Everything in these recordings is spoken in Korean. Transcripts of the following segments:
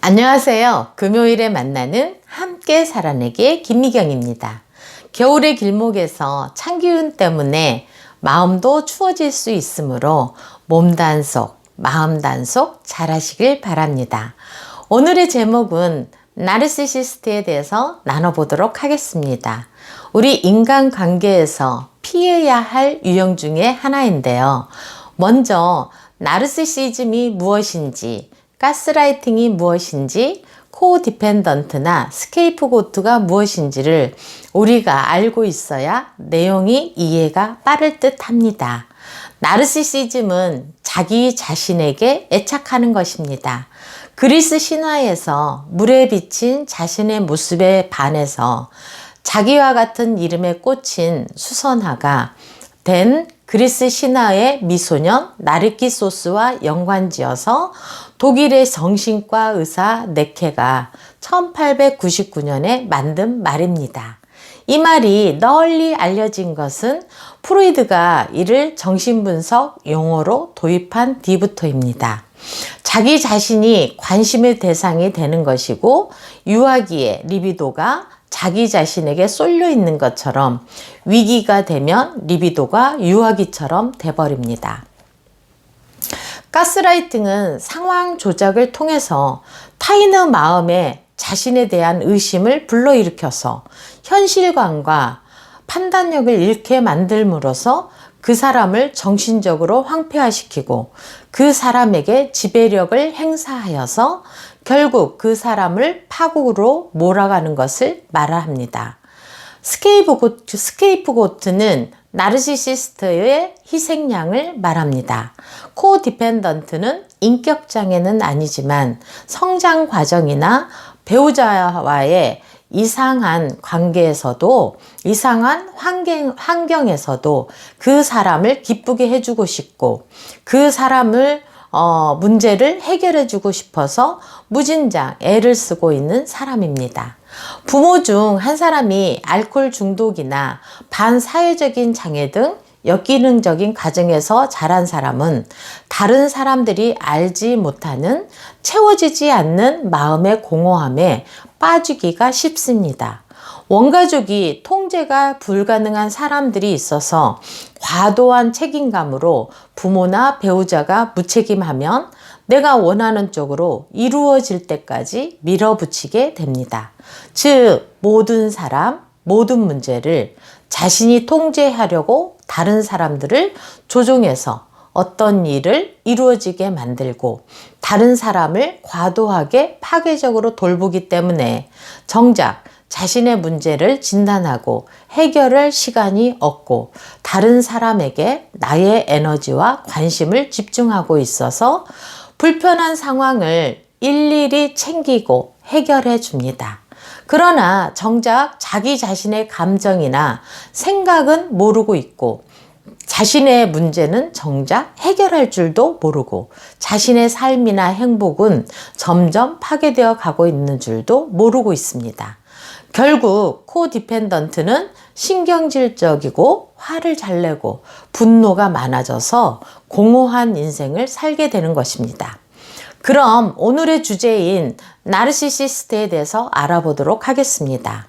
안녕하세요. 금요일에 만나는 함께 살아내기의 김미경입니다. 겨울의 길목에서 찬기운 때문에 마음도 추워질 수 있으므로 몸 단속, 마음 단속 잘하시길 바랍니다. 오늘의 제목은 나르시시스트에 대해서 나눠보도록 하겠습니다. 우리 인간관계에서 피해야 할 유형 중에 하나인데요. 먼저 나르시시즘이 무엇인지, 가스라이팅이 무엇인지, 코디펜던트나 스케이프고트가 무엇인지를 우리가 알고 있어야 내용이 이해가 빠를 듯 합니다. 나르시시즘은 자기 자신에게 애착하는 것입니다. 그리스 신화에서 물에 비친 자신의 모습에 반해서 자기와 같은 이름에 꽂힌 수선화가 된 그리스 신화의 미소년 나르키소스와 연관지어서 독일의 정신과 의사 네케가 1899년에 만든 말입니다. 이 말이 널리 알려진 것은 프로이드가 이를 정신분석 용어로 도입한 뒤부터입니다. 자기 자신이 관심의 대상이 되는 것이고 유아기의 리비도가 자기 자신에게 쏠려 있는 것처럼 위기가 되면 리비도가 유아기처럼 돼버립니다. 가스라이팅은 상황 조작을 통해서 타인의 마음에 자신에 대한 의심을 불러일으켜서 현실감과 판단력을 잃게 만들므로써 그 사람을 정신적으로 황폐화시키고 그 사람에게 지배력을 행사하여서 결국 그 사람을 파국으로 몰아가는 것을 말합니다. 스케이프고트는 나르시시스트의 희생양을 말합니다. 코디펜던트는 인격장애는 아니지만 성장 과정이나 배우자와의 이상한 관계에서도, 이상한 환경에서도 그 사람을 기쁘게 해주고 싶고 그 사람을 문제를 해결해 주고 싶어서 무진장 애를 쓰고 있는 사람입니다. 부모 중 한 사람이 알코올 중독이나 반사회적인 장애 등 역기능적인 가정에서 자란 사람은 다른 사람들이 알지 못하는 채워지지 않는 마음의 공허함에 빠지기가 쉽습니다. 원가족이 통제가 불가능한 사람들이 있어서 과도한 책임감으로 부모나 배우자가 무책임하면 내가 원하는 쪽으로 이루어질 때까지 밀어붙이게 됩니다. 즉, 모든 사람, 모든 문제를 자신이 통제하려고 다른 사람들을 조종해서 어떤 일을 이루어지게 만들고 다른 사람을 과도하게 파괴적으로 돌보기 때문에 정작 자신의 문제를 진단하고 해결할 시간이 없고 다른 사람에게 나의 에너지와 관심을 집중하고 있어서 불편한 상황을 일일이 챙기고 해결해 줍니다. 그러나 정작 자기 자신의 감정이나 생각은 모르고 있고 자신의 문제는 정작 해결할 줄도 모르고 자신의 삶이나 행복은 점점 파괴되어 가고 있는 줄도 모르고 있습니다. 결국 코디펜던트는 신경질적이고 화를 잘 내고 분노가 많아져서 공허한 인생을 살게 되는 것입니다. 그럼 오늘의 주제인 나르시시스트에 대해서 알아보도록 하겠습니다.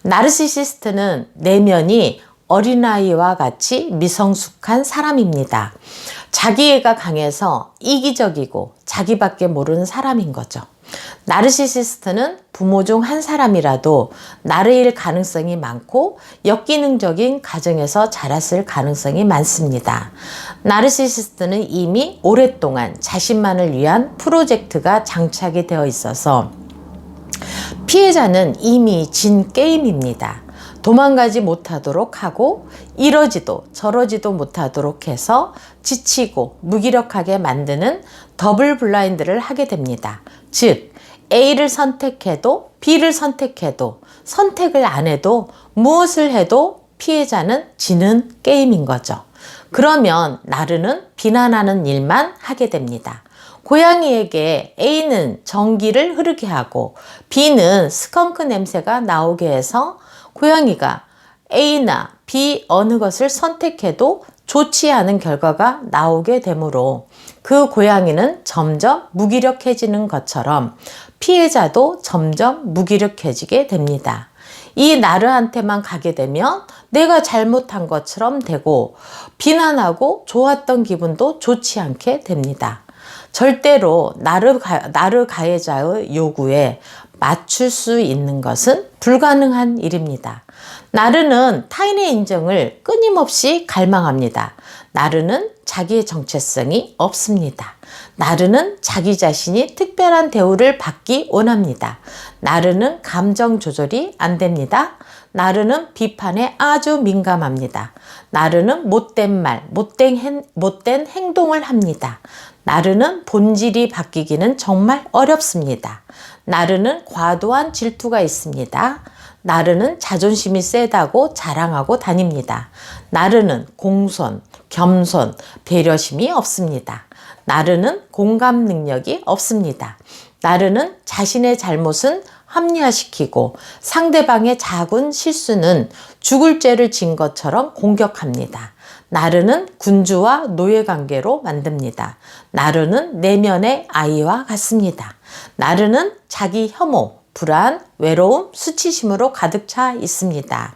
나르시시스트는 내면이 어린아이와 같이 미성숙한 사람입니다. 자기애가 강해서 이기적이고 자기밖에 모르는 사람인 거죠. 나르시시스트는 부모 중 한 사람이라도 나르일 가능성이 많고 역기능적인 가정에서 자랐을 가능성이 많습니다. 나르시시스트는 이미 오랫동안 자신만을 위한 프로젝트가 장착이 되어 있어서 피해자는 이미 진 게임입니다. 도망가지 못하도록 하고 이러지도 저러지도 못하도록 해서 지치고 무기력하게 만드는 더블 블라인드를 하게 됩니다. 즉, A를 선택해도 B를 선택해도 선택을 안 해도 무엇을 해도 피해자는 지는 게임인 거죠. 그러면 나르는 비난하는 일만 하게 됩니다. 고양이에게 A는 전기를 흐르게 하고 B는 스컹크 냄새가 나오게 해서 고양이가 A나 B 어느 것을 선택해도 좋지 않은 결과가 나오게 되므로 그 고양이는 점점 무기력해지는 것처럼 피해자도 점점 무기력해지게 됩니다. 이 나르한테만 가게 되면 내가 잘못한 것처럼 되고 비난하고 좋았던 기분도 좋지 않게 됩니다. 절대로 나르 가해자의 요구에 맞출 수 있는 것은 불가능한 일입니다. 나르는 타인의 인정을 끊임없이 갈망합니다. 나르는 자기의 정체성이 없습니다. 나르는 자기 자신이 특별한 대우를 받기 원합니다. 나르는 감정 조절이 안 됩니다. 나르는 비판에 아주 민감합니다. 나르는 못된 말, 못된 행동을 합니다. 나르는 본질이 바뀌기는 정말 어렵습니다. 나르는 과도한 질투가 있습니다. 나르는 자존심이 세다고 자랑하고 다닙니다. 나르는 공손, 겸손, 배려심이 없습니다. 나르는 공감 능력이 없습니다. 나르는 자신의 잘못은 합리화시키고 상대방의 작은 실수는 죽을 죄를 진 것처럼 공격합니다. 나르는 군주와 노예 관계로 만듭니다. 나르는 내면의 아이와 같습니다. 나르는 자기 혐오, 불안, 외로움, 수치심으로 가득 차 있습니다.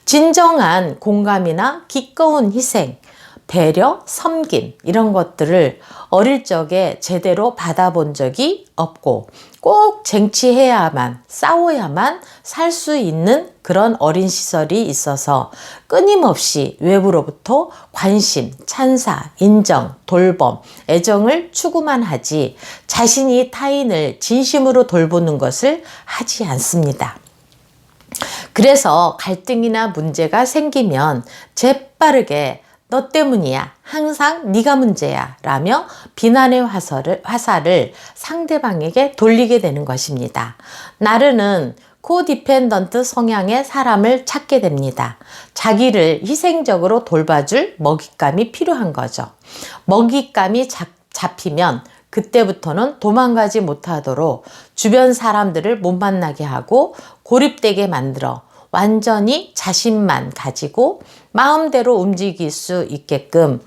진정한 공감이나 기꺼운 희생, 배려, 섬김 이런 것들을 어릴 적에 제대로 받아본 적이 없고 꼭 쟁취해야만 싸워야만 살 수 있는 그런 어린 시절이 있어서 끊임없이 외부로부터 관심, 찬사, 인정, 돌봄, 애정을 추구만 하지 자신이 타인을 진심으로 돌보는 것을 하지 않습니다. 그래서 갈등이나 문제가 생기면 재빠르게 너 때문이야. 항상 네가 문제야. 라며 비난의 화살을 상대방에게 돌리게 되는 것입니다. 나르는 코디펜던트 성향의 사람을 찾게 됩니다. 자기를 희생적으로 돌봐줄 먹잇감이 필요한 거죠. 먹잇감이 잡히면 그때부터는 도망가지 못하도록 주변 사람들을 못 만나게 하고 고립되게 만들어 완전히 자신만 가지고 마음대로 움직일 수 있게끔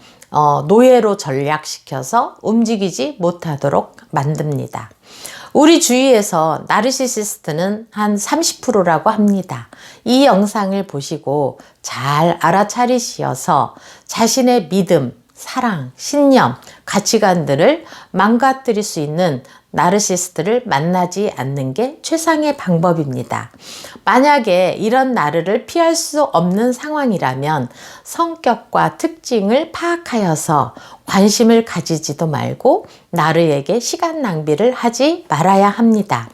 노예로 전략시켜서 움직이지 못하도록 만듭니다. 우리 주위에서 나르시시스트는 한 30%라고 합니다. 이 영상을 보시고 잘 알아차리시어서 자신의 믿음, 사랑, 신념, 가치관들을 망가뜨릴 수 있는 나르시스트를 만나지 않는 게 최상의 방법입니다. 만약에 이런 나르를 피할 수 없는 상황이라면 성격과 특징을 파악하여서 관심을 가지지도 말고 나르에게 시간 낭비를 하지 말아야 합니다.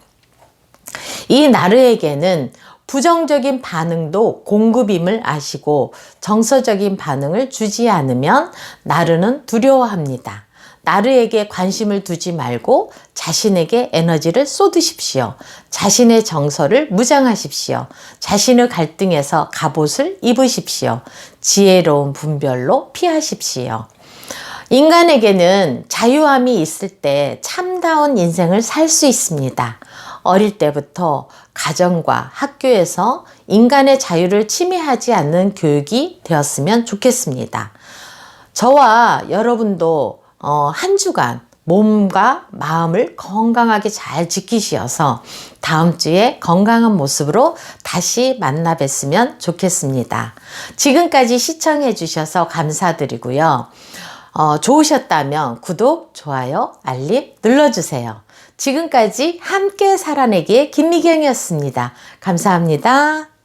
이 나르에게는 부정적인 반응도 공급임을 아시고 정서적인 반응을 주지 않으면 나르는 두려워합니다. 나르에게 관심을 두지 말고 자신에게 에너지를 쏟으십시오. 자신의 정서를 무장하십시오. 자신의 갈등에서 갑옷을 입으십시오. 지혜로운 분별로 피하십시오. 인간에게는 자유함이 있을 때 참다운 인생을 살 수 있습니다. 어릴 때부터 가정과 학교에서 인간의 자유를 침해하지 않는 교육이 되었으면 좋겠습니다. 저와 여러분도 한 주간 몸과 마음을 건강하게 잘 지키시어서 다음 주에 건강한 모습으로 다시 만나 뵀으면 좋겠습니다. 지금까지 시청해 주셔서 감사드리고요. 좋으셨다면 구독, 좋아요, 알림 눌러주세요. 지금까지 함께 살아내기의 김미경이었습니다. 감사합니다.